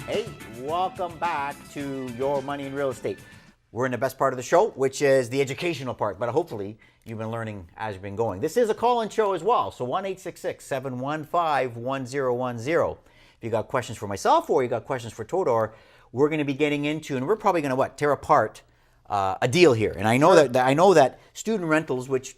Hey, welcome back to Your Money in Real Estate. We're in the best part of the show, which is the educational part, but hopefully you've been learning as you've been going. This is a call-in show as well, so 1-866-715-1010. If you got questions for myself or you got questions for Todor, we're going to be getting into, and we're probably going to tear apart a deal here. And I know that student rentals, which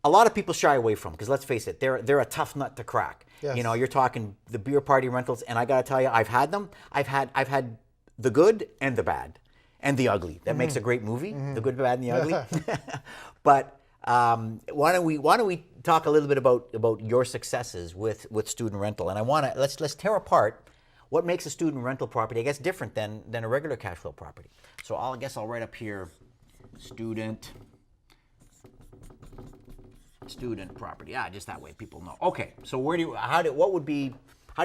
a lot of people shy away from, because let's face it, they're a tough nut to crack. Yes. You know, you're talking the beer party rentals, and I got to tell you, I've had them. I've had the good and the bad and the ugly. That makes a great movie, the good, the bad, and the ugly. But why don't we talk a little bit about your successes with student rental? And let's tear apart what makes a student rental property, I guess, different than a regular cash flow property. So I guess I'll write up here, student property. Just that way people know. Okay, so how do you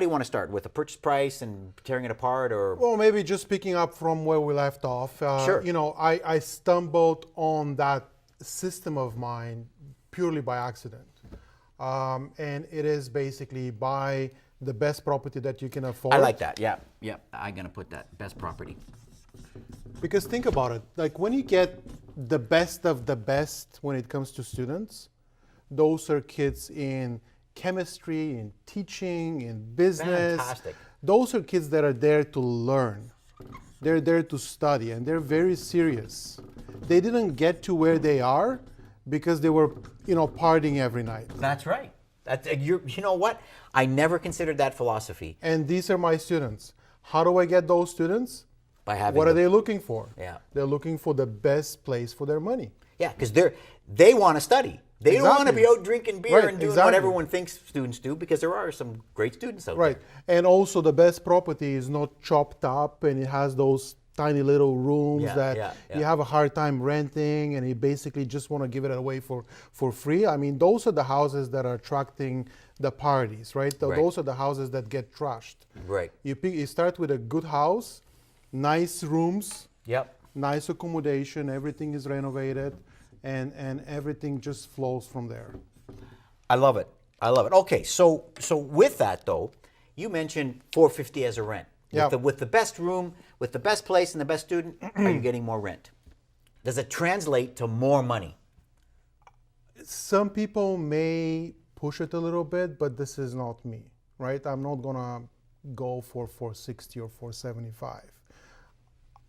want to start with the purchase price and tearing it apart, or? Well, maybe just picking up from where we left off. Sure. You know, I stumbled on that system of mine purely by accident. And it is basically buy the best property that you can afford. I like that. Yeah. I'm gonna put that best property. Because think about it, like when you get the best of the best when it comes to students, those are kids in chemistry, in teaching, in business. Fantastic. Those are kids that are there to learn. They're there to study, and they're very serious. They didn't get to where they are because they were, partying every night. That's right. You know what? I never considered that philosophy. And these are my students. How do I get those students? By having What are they looking for? Yeah. They're looking for the best place for their money. Yeah, because they want to study. They don't want to be out drinking beer and doing what everyone thinks students do, because there are some great students out there. Right. And also the best property is not chopped up, and it has those tiny little rooms you have a hard time renting, and you basically just want to give it away for free. I mean, those are the houses that are attracting the parties, right? Those are the houses that get trashed. Right. You start with a good house, nice rooms, nice accommodation, everything is renovated, and everything just flows from there. I love it. Okay, so with that though, you mentioned $450 as a rent. With the best room, with the best place and the best student, are you getting more rent? Does it translate to more money? Some people may push it a little bit, but this is not me, right? I'm not gonna go for 460 or 475.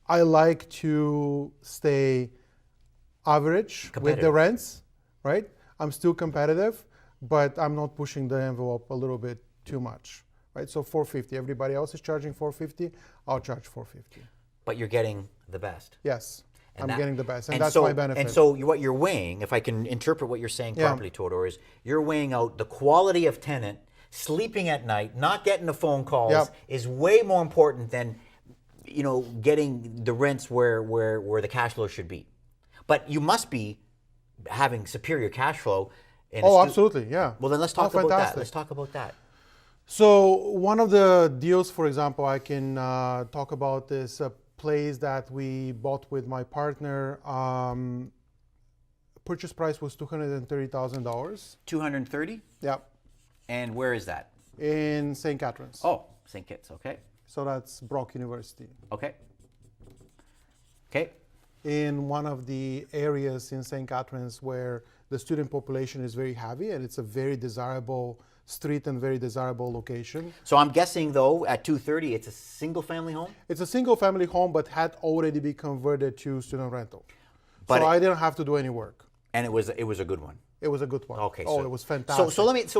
I like to stay average with the rents, right? I'm still competitive, but I'm not pushing the envelope a little bit too much, right? So 450, everybody else is charging 450, I'll charge 450. But you're getting the best. Yes, I'm getting the best, and that's my benefit. And so what you're weighing, if I can interpret what you're saying properly, Todor, is you're weighing out the quality of tenant, sleeping at night, not getting the phone calls is way more important than, getting the rents where the cash flow should be. But you must be having superior cash flow. Absolutely, yeah. Well, then let's talk about that. Let's talk about that. So one of the deals, for example, I can talk about is a place that we bought with my partner. Purchase price was $230,000. 230? Yeah. And where is that? In St. Catharines. Oh, St. Kitts, okay. So that's Brock University. Okay. In one of the areas in St. Catharines where the student population is very heavy, and it's a very desirable street and very desirable location. So I'm guessing though at 230 it's a single family home? It's a single family home, but had already been converted to student rental. But I didn't have to do any work. And it was a good one. It was a good one. Okay. It was fantastic.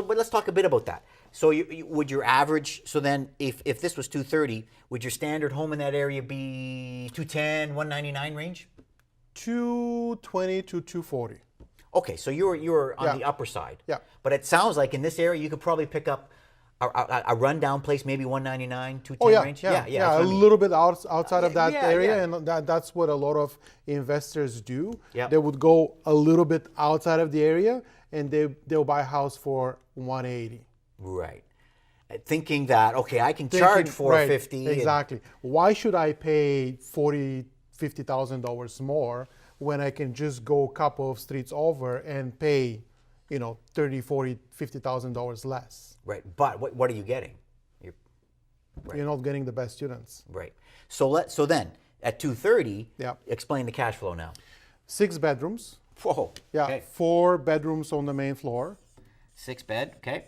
But let's talk a bit about that. So would your average, so then if this was 230, would your standard home in that area be 210, 199 range? 220 to 240. Okay, so you're on the upper side. Yeah. But it sounds like in this area you could probably pick up a rundown place, maybe 199, 210 range. Yeah, a little bit outside of that area, and that's what a lot of investors do. Yeah. They would go a little bit outside of the area, and they'll buy a house for 180. Right. Thinking that, okay, I can charge $450. Right, exactly. Why should I pay $50,000 more when I can just go a couple of streets over and pay, $30,000, $40,000, $50,000 less? Right. But what are you getting? You're not getting the best students. Right. So then at 230, Yeah. explain the cash flow now. 6 bedrooms. Whoa. Yeah, Okay. 4 bedrooms on the main floor. 6 bed. Okay.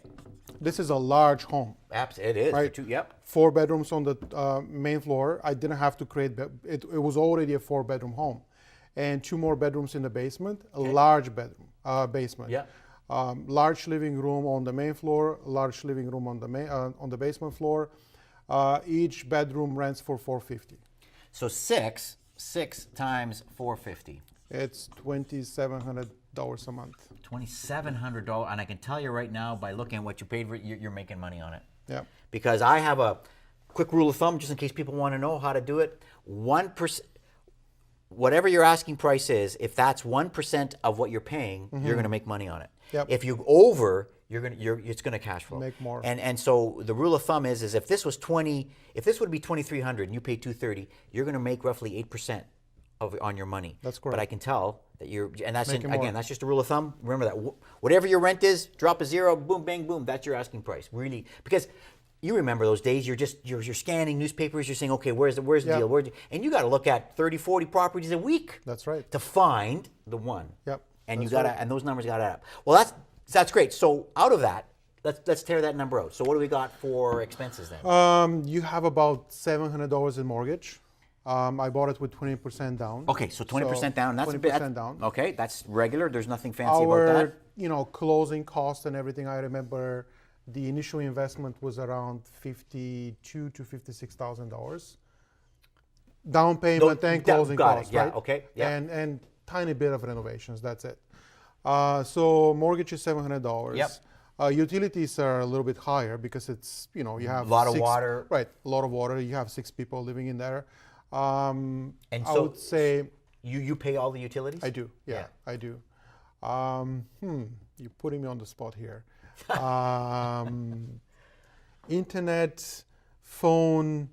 This is a large home. It is. Right. Yep. 4 bedrooms on the main floor. I didn't have to create, it was already a 4-bedroom home. And 2 more bedrooms in the basement, a large bedroom, basement. Yeah. Large living room on the main floor, large living room on the basement floor. Each bedroom rents for $450. So 6 times 450. It's $2,700 a month. $2,700, and I can tell you right now by looking at what you paid for it, you're making money on it. Yeah. Because I have a quick rule of thumb, just in case people want to know how to do it. 1%, whatever your asking price is, if that's 1% of what you're paying, you're going to make money on it. Yep. If you over, it's going to cash flow. Make more. And so the rule of thumb is if this was if this would be 2,300 and you pay 230, you're going to make roughly 8% on your money. That's correct. But I can tell that and that's Making more. again, that's just a rule of thumb. Remember that whatever your rent is, drop a 0, boom, bang, boom. That's your asking price. Really, because you remember those days. You're scanning newspapers. You're saying, okay, where's the deal? And you got to look at 30, 40 properties a week. That's right. To find the one. Yep. And that's you got to, and those numbers got to add up. Well, that's great. So out of that, let's tear that number out. So what do we got for expenses then? You have about $700 in mortgage. I bought it with 20% down. Okay, so 20% down. That's 20% down. Okay, that's regular. There's nothing fancy about that. Closing costs and everything. I remember the initial investment was around $52,000 to $56,000. Down payment and closing costs, yeah, right? Okay, yeah. And tiny bit of renovations. That's it. So mortgage is $700. Yep. Utilities are a little bit higher because it's you have a lot of water. Right, a lot of water. You have 6 people living in there. And I so would say you pay all the utilities? I do. Yeah. I do. You're putting me on the spot here. Internet, phone.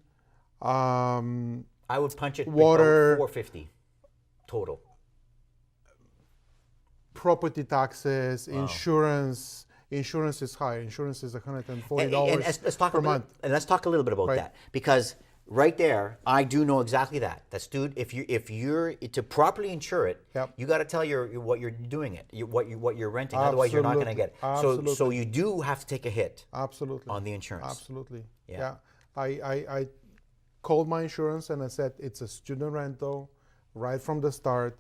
I would punch it water, about $450 total. Property taxes, insurance. Insurance is high. Insurance is $140 per month. And let's talk a little bit about that, because right there, I do know exactly that. That's dude. If you're to properly insure it, Yep. you got to tell what you're doing what you're renting. Otherwise, you're not going to get it. So you do have to take a hit. Absolutely. On the insurance. Absolutely. Yeah. I called my insurance and I said it's a student rental, right from the start.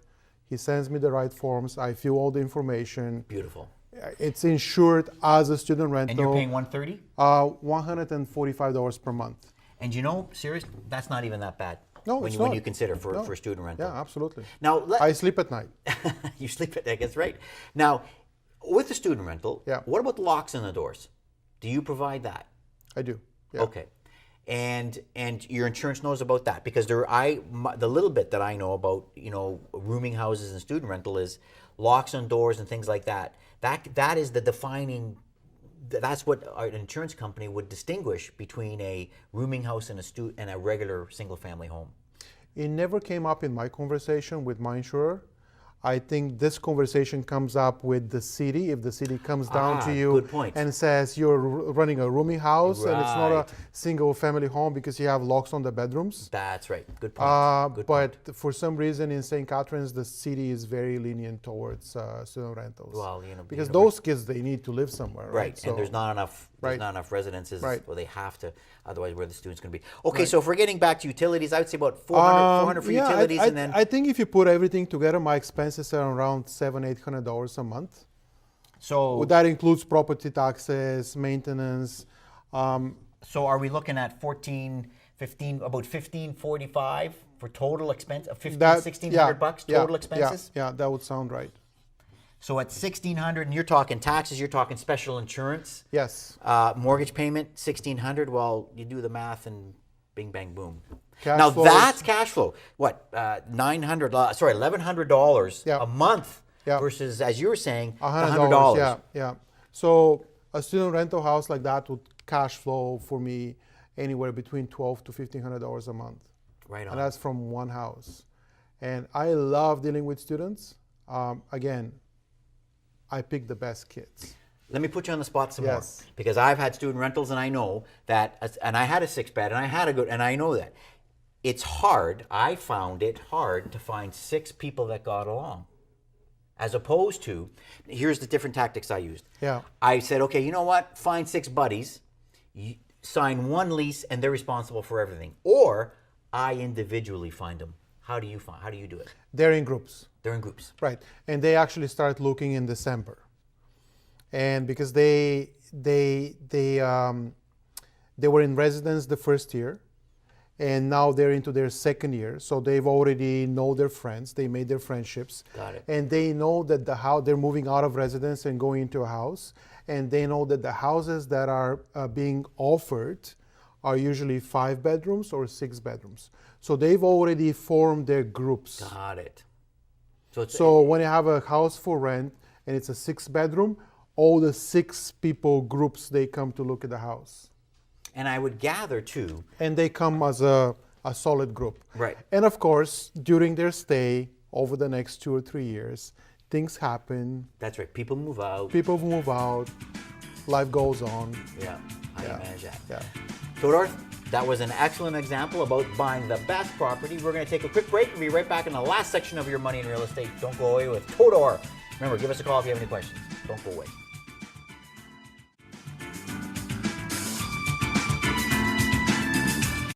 He sends me the right forms. I fill all the information. Beautiful. It's insured as a student rental. And you're paying $130? $145 per month. And serious, that's not even that bad. No, when you consider for student rental. Yeah, absolutely. Now I sleep at night. You sleep at night. That's right. Now, with the student rental, what about the locks in the doors? Do you provide that? I do. Yeah. Okay. And your insurance knows about that, because the little bit that I know about rooming houses and student rental is locks on doors and things like that. That is the defining. That's what an insurance company would distinguish between a rooming house and a regular single family home. It never came up in my conversation with my insurer. I think this conversation comes up with the city. If the city comes down to you and says you're running a rooming house and it's not a single family home because you have locks on the bedrooms. That's right. Good point. But for some reason in St. Catharines, the city is very lenient towards student rentals. Well, because those kids, they need to live somewhere, right? So, and there's not enough. There's not enough residences. Right. Well, they have to. Otherwise, where the students going to be? Okay, so if we're getting back to utilities, I would say about 400 for utilities, and then I think if you put everything together, my expenses are around $700-800 a month. So that includes property taxes, maintenance. So are we looking at about $1,545 for total expense of $1,600 total expenses? Yeah, that would sound right. So at $1,600, and you're talking taxes, you're talking special insurance. Yes. Mortgage payment $1,600. Well, you do the math and bing bang boom. Cash flows. That's cash flow. What $1,100 a month versus, as you were saying, $100. Yeah. So a student rental house like that would cash flow for me anywhere between $1,200 to $1,500 a month. Right on. And that's from one house. And I love dealing with students. Again, I pick the best kids. Let me put you on the spot some Yes. more, because I've had student rentals, and I know that, and I had a 6-bed, and I had a good, and I know that it's hard. I found it hard to find 6 people that got along, as opposed to, here's the different tactics I used. Yeah. I said, okay, you know what? Find 6 buddies, sign 1 lease, and they're responsible for everything. Or I individually find them. How do you do it? They're in groups. They're in groups. Right. And they actually start looking in December. And because they were in residence the first year, and now they're into their second year, so they've already know their friends, they made their friendships. Got it. And they know that the house, they're moving out of residence and going into a house, and they know that the houses that are being offered are usually 5 bedrooms or 6 bedrooms. So they've already formed their groups. Got it. So it's, So when you have a house for rent and it's a 6 bedroom, all the 6 people groups, they come to look at the house. and I would gather too. And they come as a solid group. Right. And of course, during their stay over the next 2 or 3 years, things happen. That's right. People move out. People move out. Life goes on. Yeah. How do you manage that? Yeah. Todor, that was an excellent example about buying the best property. We're going to take a quick break. We'll be right back in the last section of Your Money in Real Estate. Don't go away with Todor. Remember, give us a call if you have any questions. Don't go away.